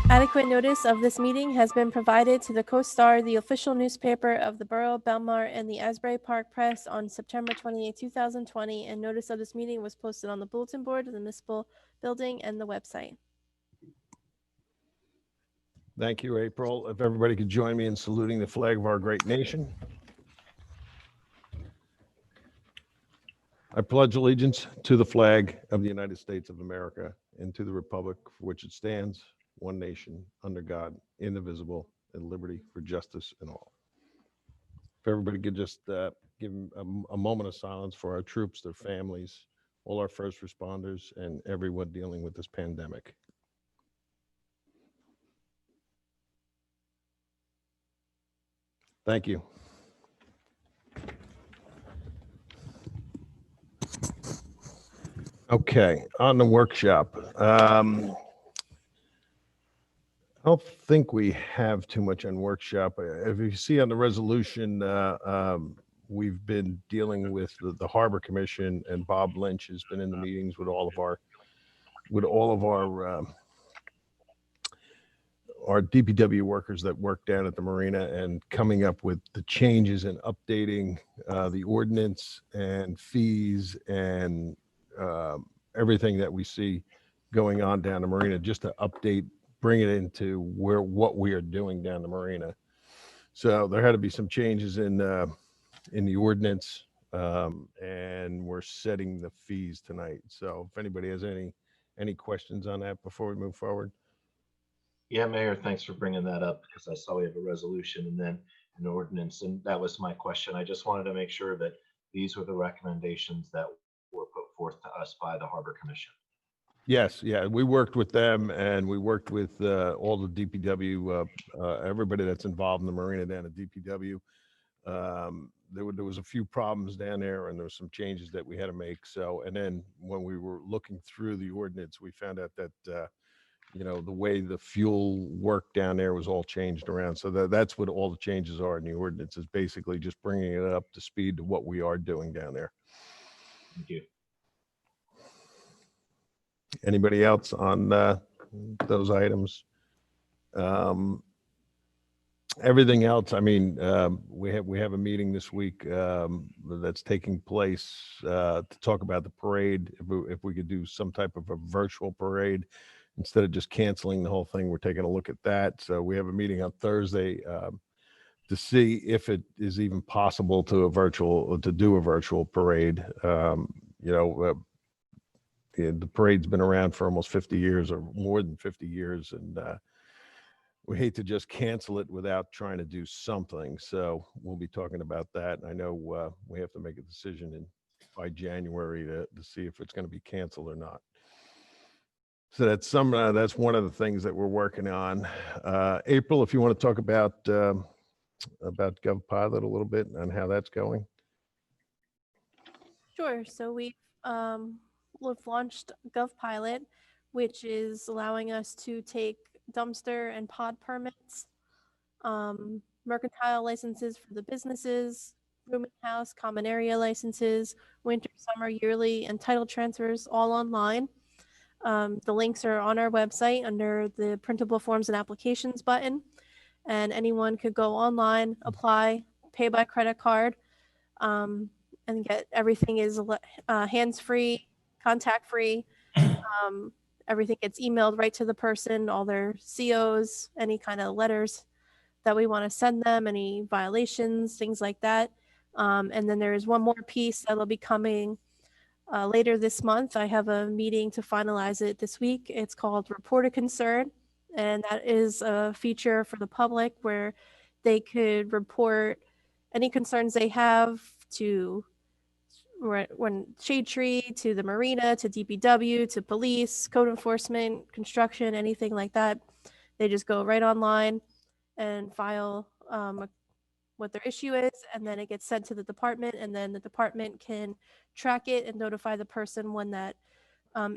Adequate notice of this meeting has been provided to the Co-Star, the official newspaper of the Borough of Belmar, and the Asbury Park Press on September 28, 2020, and notice of this meeting was posted on the bulletin board of the municipal building and the website. Thank you, April. If everybody could join me in saluting the flag of our great nation. I pledge allegiance to the flag of the United States of America and to the republic for which it stands, one nation, under God, indivisible, and liberty for justice and all. If everybody could just give a moment of silence for our troops, their families, all our first responders, and everyone dealing with this pandemic. Thank you. Okay, on the workshop. I don't think we have too much on workshop. If you see on the resolution, we've been dealing with the Harbor Commission, and Bob Lynch has been in the meetings with all of our DPW workers that work down at the marina, and coming up with the changes and updating the ordinance and fees and everything that we see going on down the marina, just to update, bring it into what we are doing down the marina. So there had to be some changes in the ordinance, and we're setting the fees tonight. So if anybody has any questions on that before we move forward. Yeah, Mayor, thanks for bringing that up, because I saw we have a resolution and then an ordinance, and that was my question. I just wanted to make sure that these were the recommendations that were put forth to us by the Harbor Commission. Yes, yeah, we worked with them, and we worked with all the DPW, everybody that's involved in the marina down at DPW. There was a few problems down there, and there were some changes that we had to make. So, and then when we were looking through the ordinance, we found out that the way the fuel worked down there was all changed around. So that's what all the changes are in the ordinance, is basically just bringing it up to speed to what we are doing down there. Thank you. Anybody else on those items? Everything else, I mean, we have a meeting this week that's taking place to talk about the parade. If we could do some type of a virtual parade instead of just canceling the whole thing, we're taking a look at that. So we have a meeting on Thursday to see if it is even possible to do a virtual parade. The parade's been around for almost 50 years or more than 50 years, and we hate to just cancel it without trying to do something. So we'll be talking about that. I know we have to make a decision by January to see if it's going to be canceled or not. So that's one of the things that we're working on. April, if you want to talk about GovPilot a little bit and how that's going. Sure. So we've launched GovPilot, which is allowing us to take dumpster and pod permits, mercantile licenses for the businesses, rooming house, common area licenses, winter, summer, yearly, and title transfers all online. The links are on our website under the printable forms and applications button, and anyone could go online, apply, pay by credit card, and get everything is hands-free, contact-free. Everything gets emailed right to the person, all their COs, any kind of letters that we want to send them, any violations, things like that. And then there's one more piece that'll be coming later this month. I have a meeting to finalize it this week. It's called Report a Concern, and that is a feature for the public where they could report any concerns they have to Shade Tree, to the marina, to DPW, to police, code enforcement, construction, anything like that. They just go right online and file what their issue is, and then it gets sent to the department, and then the department can track it and notify the person when that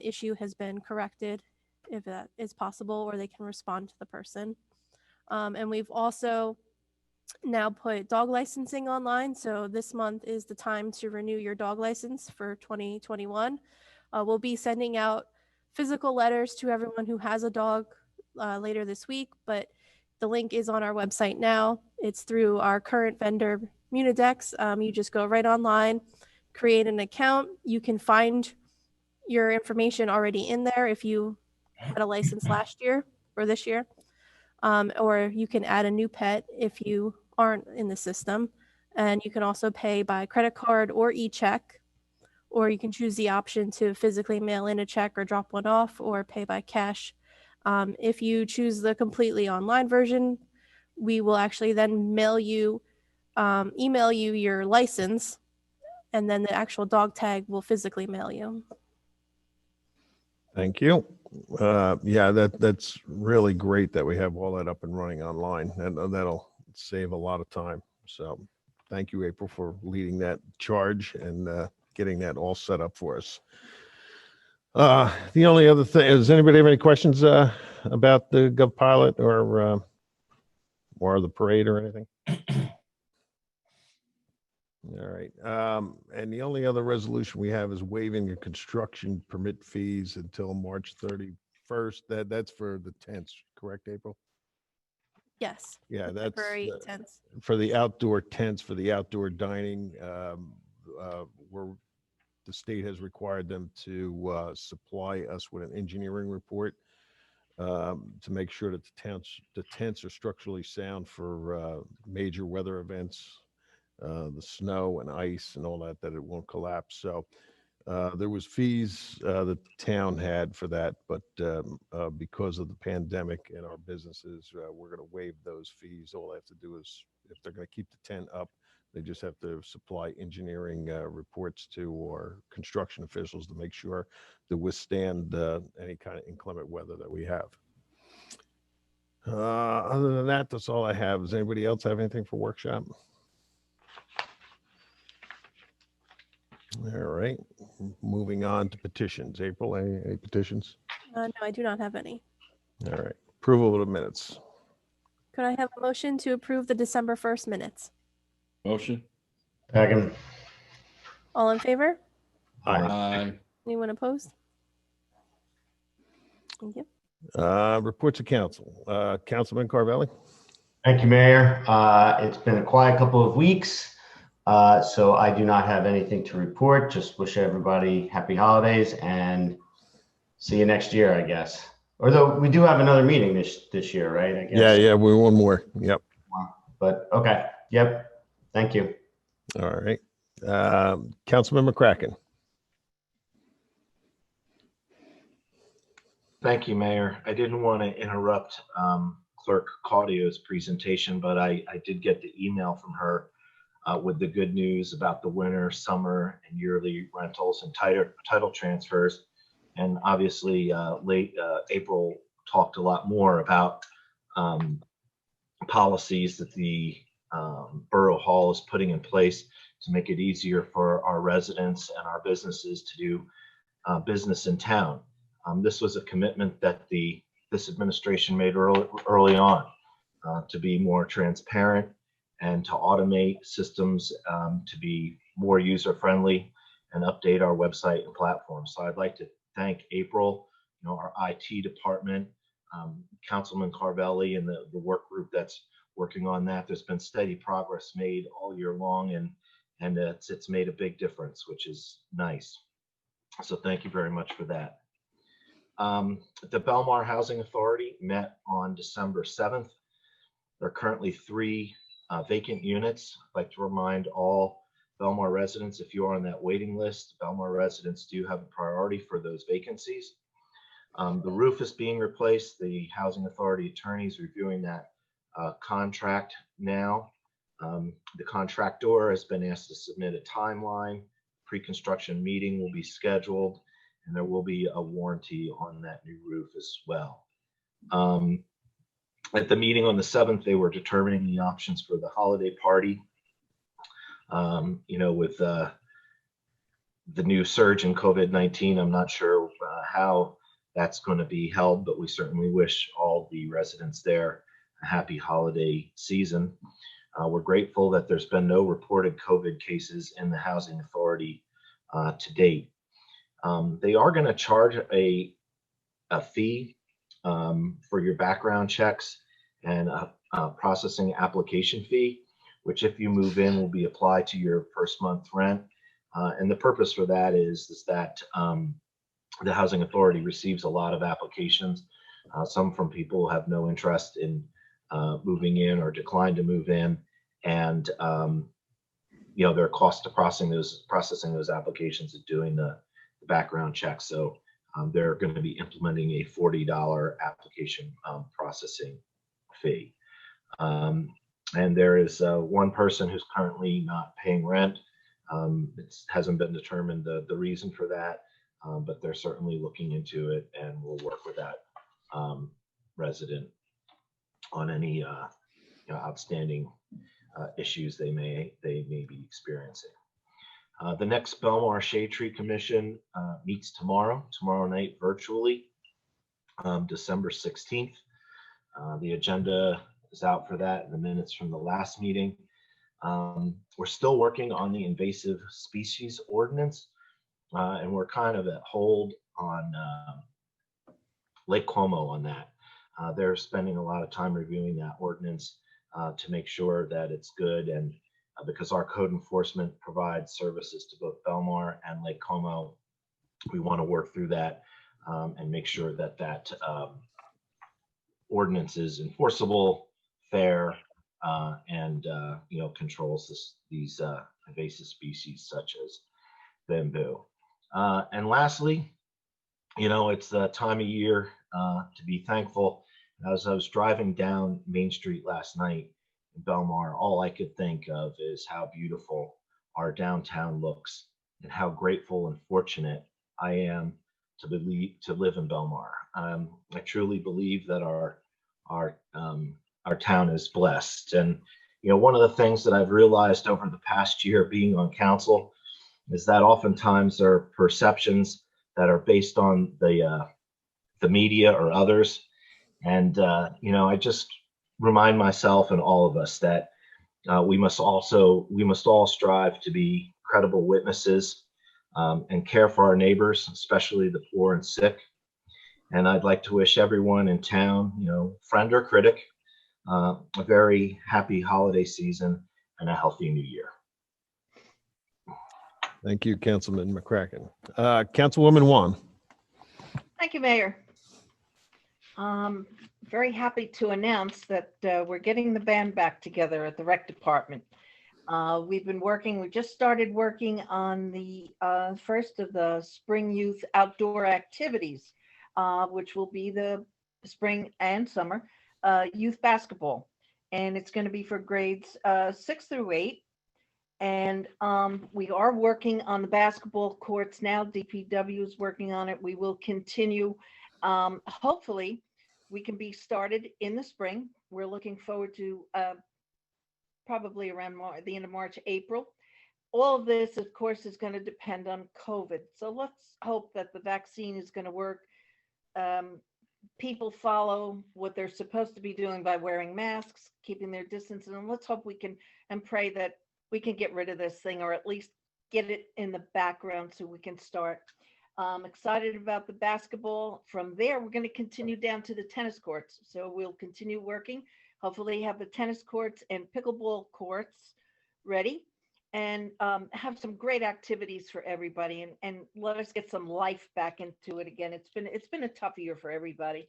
issue has been corrected, if that is possible, or they can respond to the person. And we've also now put dog licensing online. So this month is the time to renew your dog license for 2021. We'll be sending out physical letters to everyone who has a dog later this week, but the link is on our website now. It's through our current vendor, Munidex. You just go right online, create an account. You can find your information already in there if you had a license last year or this year. Or you can add a new pet if you aren't in the system. And you can also pay by credit card or e-check, or you can choose the option to physically mail in a check or drop one off or pay by cash. If you choose the completely online version, we will actually then email you your license, and then the actual dog tag will physically mail you. Thank you. Yeah, that's really great that we have all that up and running online, and that'll save a lot of time. So thank you, April, for leading that charge and getting that all set up for us. The only other thing, does anybody have any questions about the Gov Pilot or the parade or anything? All right. And the only other resolution we have is waiving the construction permit fees until March 31st. That's for the tents, correct, April? Yes. Yeah, the that's temporary tents. for the outdoor tents, for the outdoor dining. Where the state has required them to supply us with an engineering report to make sure that the tents are structurally sound for major weather events. The snow and ice and all that it won't collapse. So there was fees that the town had for that, but because of the pandemic and our businesses, we're going to waive those fees. All they have to do is, if they're going to keep the tent up, they just have to supply engineering reports to our construction officials to make sure to withstand any kind of inclement weather that we have. Other than that, that's all I have. Does anybody else have anything for workshop? All right, moving on to petitions. April, any petitions? No, I do not have any. All right, approval of the minutes. Could I have a motion to approve the December 1st minutes? Motion. Second. All in favor? Aye. Anyone opposed? Thank you. Reports of council. Councilman Carvelli. Thank you, Mayor. It's been a quiet couple of weeks, so I do not have anything to report. Just wish everybody happy holidays and see you next year, I guess. Although we do have another meeting this year, right? I guess. Yeah, we're one more. Yep. But okay. Yep. Thank you. All right. Councilman McCracken. Thank you, Mayor. I didn't want to interrupt Clerk Claudio's presentation, but I did get the email from her with the good news about the winter, summer, and yearly rentals and title transfers. And obviously, April talked a lot more about policies that the Borough Hall is putting in place to make it easier for our residents and our businesses to do business in town. This was a commitment that this administration made early on to be more transparent and to automate systems to be more user-friendly and update our website and platform. So I'd like to thank April, our IT department, Councilman Carvelli, and the work group that's working on that. There's been steady progress made all year long, and it's made a big difference, which is nice. So thank you very much for that. The Belmar Housing Authority met on December 7th. There are currently 3 vacant units. I'd like to remind all Belmar residents, if you are on that waiting list, Belmar residents do have a priority for those vacancies. The roof is being replaced. The Housing Authority attorney is reviewing that contract now. The contractor has been asked to submit a timeline. Pre-construction meeting will be scheduled, and there will be a warranty on that new roof as well. At the meeting on the 7th, they were determining the options for the holiday party. With the new surge in COVID-19, I'm not sure how that's going to be held, but we certainly wish all the residents there a happy holiday season. We're grateful that there's been no reported COVID cases in the Housing Authority to date. They are going to charge a fee for your background checks and a processing application fee, which if you move in will be applied to your first month rent. And the purpose for that is that the Housing Authority receives a lot of applications, some from people who have no interest in moving in or decline to move in. And their cost to processing those applications and doing the background checks. So they're going to be implementing a $40 application processing fee. And there is one person who's currently not paying rent. It hasn't been determined the reason for that, but they're certainly looking into it, and we'll work with that resident on any outstanding issues they may be experiencing. The next Belmar Shade Tree Commission meets tomorrow night virtually, December 16th. The agenda is out for that in the minutes from the last meeting. We're still working on the invasive species ordinance, and we're kind of at hold on Lake Como on that. They're spending a lot of time reviewing that ordinance to make sure that it's good, and because our code enforcement provides services to both Belmar and Lake Como, we want to work through that and make sure that ordinance is enforceable, fair, and controls these invasive species such as bamboo. And lastly, it's the time of year to be thankful. As I was driving down Main Street last night in Belmar, all I could think of is how beautiful our downtown looks and how grateful and fortunate I am to live in Belmar. I truly believe that our town is blessed. And one of the things that I've realized over the past year being on council is that oftentimes there are perceptions that are based on the media or others. And I just remind myself and all of us that we must all strive to be credible witnesses and care for our neighbors, especially the poor and sick. And I'd like to wish everyone in town, friend or critic, a very happy holiday season and a healthy new year. Thank you, Councilman McCracken. Councilwoman Wann. Thank you, Mayor. Very happy to announce that we're getting the band back together at the rec department. We just started working on the first of the spring youth outdoor activities, which will be the spring and summer youth basketball. And it's going to be for grades 6 through 8. And we are working on the basketball courts now. DPW is working on it. We will continue. Hopefully, we can be started in the spring. We're looking forward to probably around the end of March, April. All of this, of course, is going to depend on COVID. So let's hope that the vaccine is going to work. People follow what they're supposed to be doing by wearing masks, keeping their distance, and let's hope we can and pray that we can get rid of this thing, or at least get it in the background so we can start. I'm excited about the basketball. From there, we're going to continue down to the tennis courts. So we'll continue working, hopefully have the tennis courts and pickleball courts ready, and have some great activities for everybody, and let us get some life back into it again. It's been a tough year for everybody.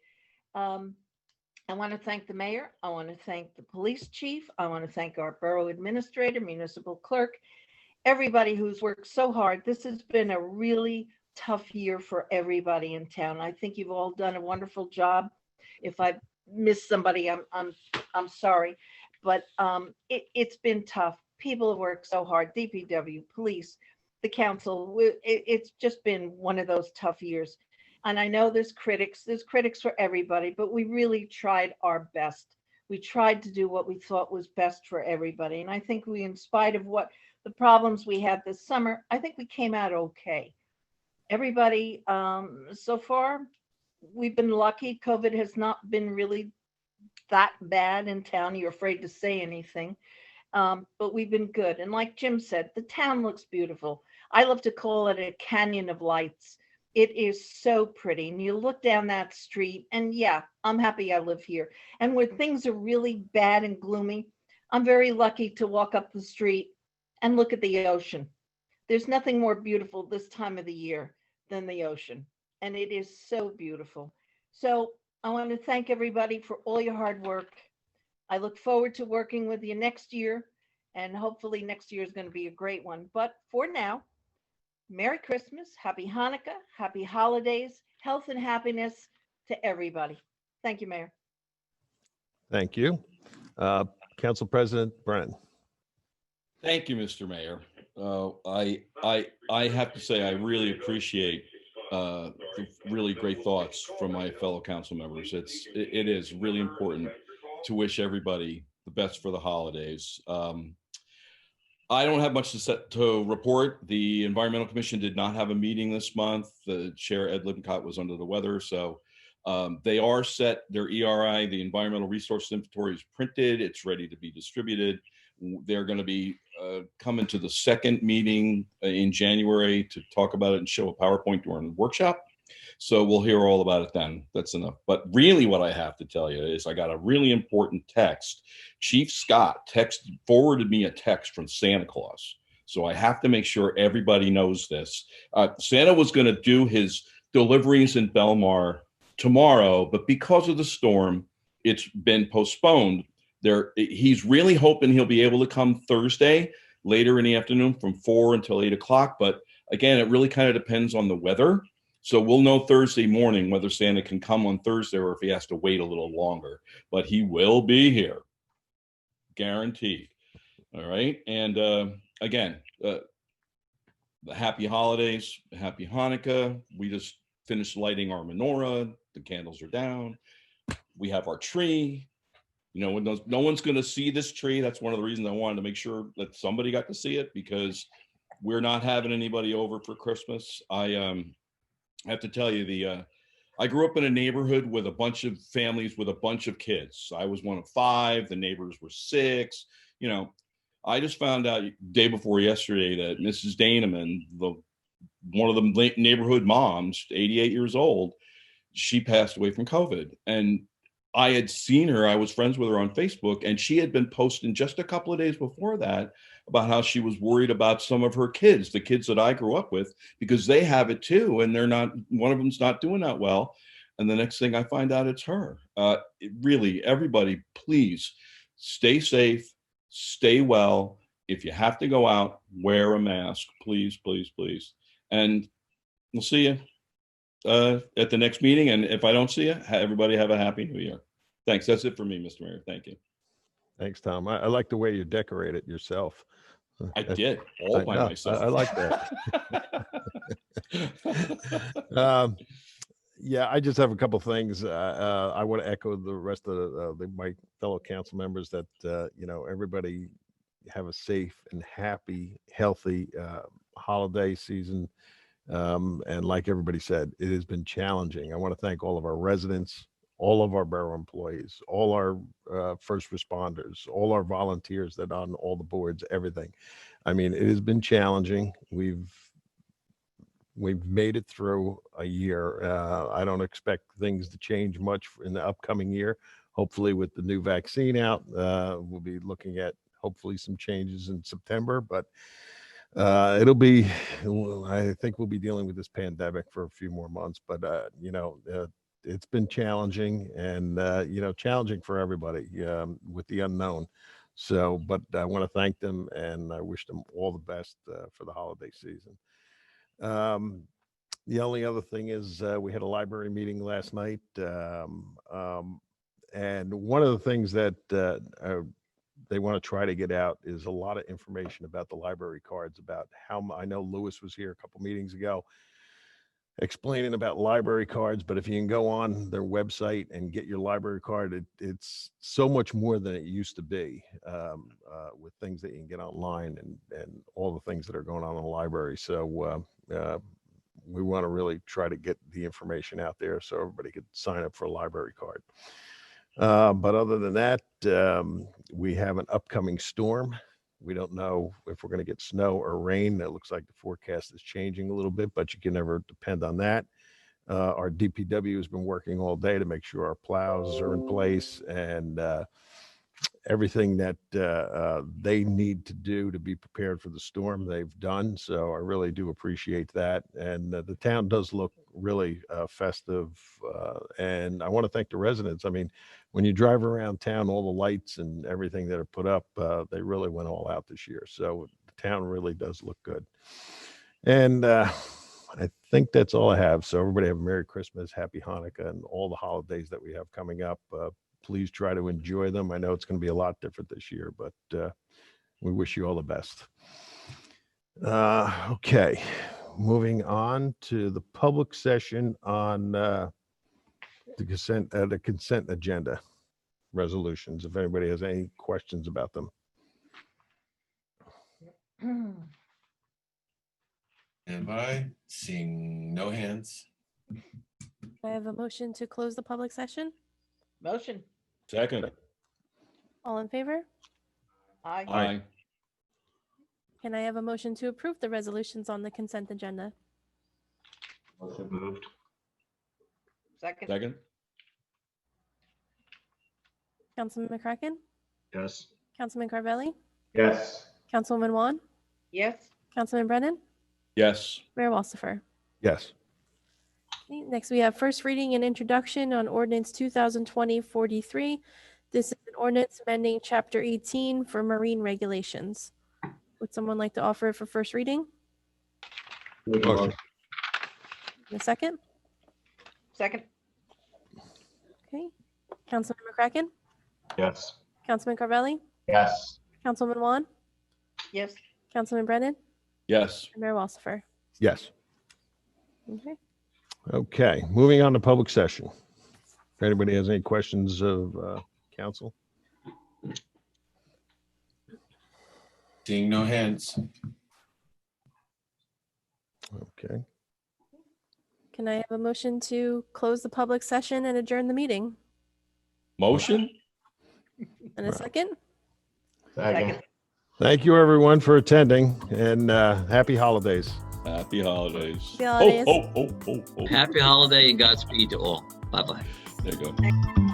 I want to thank the mayor. I want to thank the police chief. I want to thank our borough administrator, municipal clerk, everybody who's worked so hard. This has been a really tough year for everybody in town. I think you've all done a wonderful job. If I missed somebody, I'm sorry, but it's been tough. People have worked so hard. DPW, police, the council. It's just been one of those tough years. And I know there's critics for everybody, but we really tried our best. We tried to do what we thought was best for everybody. And I think we, in spite of what the problems we had this summer, I think we came out okay. Everybody, so far, we've been lucky. COVID has not been really that bad in town. You're afraid to say anything, but we've been good. And like Jim said, the town looks beautiful. I love to call it a canyon of lights. It is so pretty. And you look down that street, and yeah, I'm happy I live here. And when things are really bad and gloomy, I'm very lucky to walk up the street and look at the ocean. There's nothing more beautiful this time of the year than the ocean. And it is so beautiful. So I want to thank everybody for all your hard work. I look forward to working with you next year. And hopefully next year is going to be a great one. But for now, Merry Christmas, Happy Hanukkah, Happy Holidays, health and happiness to everybody. Thank you, Mayor. Thank you. Council President Brennan. Thank you, Mr. Mayor. I have to say, I really appreciate the really great thoughts from my fellow council members. It is really important to wish everybody the best for the holidays. I don't have much to report. The Environmental Commission did not have a meeting this month. The chair, Ed Lippincott, was under the weather. So they are set. Their ERI, the Environmental Resource Inventory, is printed. It's ready to be distributed. They're going to be coming to the second meeting in January to talk about it and show a PowerPoint during the workshop. So we'll hear all about it then. That's enough. But really what I have to tell you is I got a really important text. Chief Scott forwarded me a text from Santa Claus. So I have to make sure everybody knows this. Santa was going to do his deliveries in Belmar tomorrow, but because of the storm, it's been postponed. He's really hoping he'll be able to come Thursday later in the afternoon from 4 until 8 o'clock. But again, it really kind of depends on the weather. So we'll know Thursday morning whether Santa can come on Thursday or if he has to wait a little longer. But he will be here, guaranteed. All right. And again, the happy holidays, happy Hanukkah. We just finished lighting our menorah. The candles are down. We have our tree. You know, no one's going to see this tree. That's one of the reasons I wanted to make sure that somebody got to see it, because we're not having anybody over for Christmas. I have to tell you, I grew up in a neighborhood with a bunch of families with a bunch of kids. I was one of 5. The neighbors were 6. You know, I just found out day before yesterday that Mrs. Daneman, one of the neighborhood moms, 88 years old, she passed away from COVID. And I had seen her, I was friends with her on Facebook, and she had been posting just a couple of days before that about how she was worried about some of her kids, the kids that I grew up with, because they have it too. And one of them's not doing that well. And the next thing I find out, it's her. Really, everybody, please stay safe, stay well. If you have to go out, wear a mask, please, please, please. And we'll see you at the next meeting. And if I don't see you, everybody have a happy new year. Thanks. That's it for me, Mr. Mayor. Thank you. Thanks, Tom. I like the way you decorate it yourself. I did all by myself. I like that. Yeah, I just have a couple things. I want to echo the rest of my fellow council members that, you know, everybody have a safe and happy, healthy holiday season. And like everybody said, it has been challenging. I want to thank all of our residents, all of our borough employees, all our first responders, all our volunteers that are on all the boards, everything. I mean, it has been challenging. We've made it through a year. I don't expect things to change much in the upcoming year. Hopefully with the new vaccine out, we'll be looking at hopefully some changes in September, but it'll be, I think we'll be dealing with this pandemic for a few more months, but you know, it's been challenging and, you know, challenging for everybody with the unknown. So, but I want to thank them and I wish them all the best for the holiday season. The only other thing is we had a library meeting last night. And one of the things that they want to try to get out is a lot of information about the library cards, about how I know Lewis was here a couple meetings ago explaining about library cards, but if you can go on their website and get your library card, it's so much more than it used to be with things that you can get online and all the things that are going on in the library. So we want to really try to get the information out there so everybody could sign up for a library card. But other than that, we have an upcoming storm We don't know if we're going to get snow or rain. It looks like the forecast is changing a little bit, but you can never depend on that. Our DPW has been working all day to make sure our plows are in place and everything that they need to do to be prepared for the storm, they've done. So I really do appreciate that. And the town does look really festive. And I want to thank the residents. I mean, when you drive around town, all the lights and everything that are put up, they really went all out this year. So the town really does look good. And I think that's all I have. So everybody have a Merry Christmas, Happy Hanukkah, and all the holidays that we have coming up. Please try to enjoy them. I know it's going to be a lot different this year, but we wish you all the best. Okay, moving on to the public session on the consent agenda resolutions. If anybody has any questions about them. Stand by, seeing no hands. I have a motion to close the public session. Motion. Second. All in favor? Aye. Aye. Can I have a motion to approve the resolutions on the consent agenda? So moved. Second. Second. Councilman McCracken? Yes. Councilman Carvelli? Yes. Councilwoman Wann? Yes. Councilman Brennan? Yes. Mayor Walsifer? Yes. Okay, next, we have first reading and introduction on ordinance 2020-43. This is an ordinance amending Chapter 18 for marine regulations. Would someone like to offer it for first reading? Motion. In a second? Second. Okay. Councilman McCracken? Yes. Councilman Carvelli? Yes. Councilwoman Wann? Yes. Councilman Brennan? Yes. And Mayor Walsifer? Yes. Okay. Okay, moving on to public session. If anybody has any questions of council. Seeing no hands. Okay, Can I have a motion to close the public session and adjourn the meeting? Motion? In a second? Second. thank you everyone for attending and happy holidays. Happy holidays. Happy holidays. Ho, ho, ho, ho, ho. Happy holiday and Godspeed to all. Bye-bye. There you go.